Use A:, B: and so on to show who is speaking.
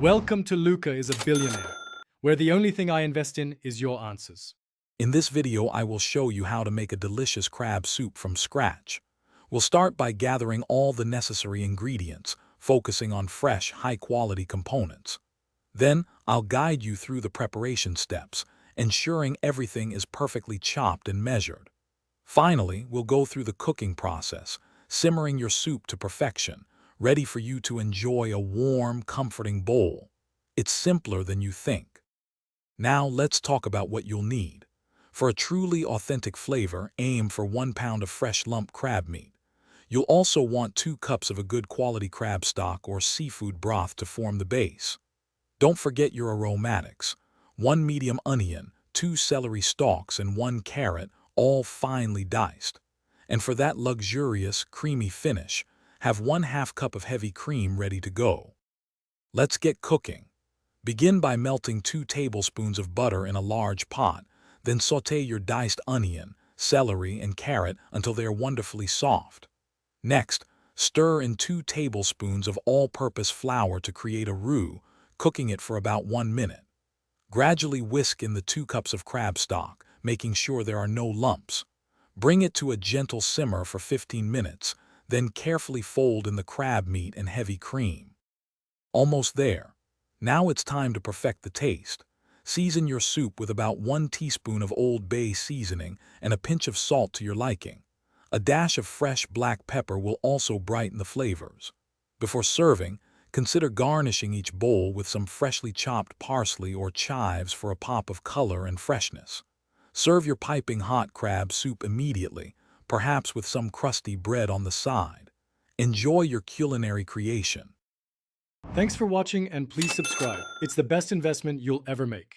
A: Welcome to Luca is a Billionaire, where the only thing I invest in is your answers.
B: In this video, I will show you how to make a delicious crab soup from scratch. We'll start by gathering all the necessary ingredients, focusing on fresh, high-quality components. Then, I'll guide you through the preparation steps, ensuring everything is perfectly chopped and measured. Finally, we'll go through the cooking process, simmering your soup to perfection, ready for you to enjoy a warm, comforting bowl. It's simpler than you think. Now, let's talk about what you'll need. For a truly authentic flavor, aim for 1 pound of fresh lump crab meat. You'll also want 2 cups of a good quality crab stock or seafood broth to form the base. Don't forget your aromatics. 1 medium onion, 2 celery stalks, and 1 carrot, all finely diced. And for that luxurious, creamy finish, have 1/2 cup of heavy cream ready to go. Let's get cooking. Begin by melting 2 tablespoons of butter in a large pot, then sauté your diced onion, celery, and carrot until they are wonderfully soft. Next, stir in 2 tablespoons of all-purpose flour to create a roux, cooking it for about 1 minute. Gradually whisk in the 2 cups of crab stock, making sure there are no lumps. Bring it to a gentle simmer for 15 minutes, then carefully fold in the crab meat and heavy cream. Almost there. Now it's time to perfect the taste. Season your soup with about 1 teaspoon of Old Bay seasoning and a pinch of salt to your liking. A dash of fresh black pepper will also brighten the flavors. Before serving, consider garnishing each bowl with some freshly chopped parsley or chives for a pop of color and freshness. Serve your piping hot crab soup immediately, perhaps with some crusty bread on the side. Enjoy your culinary creation.
A: Thanks for watching and please subscribe. It's the best investment you'll ever make.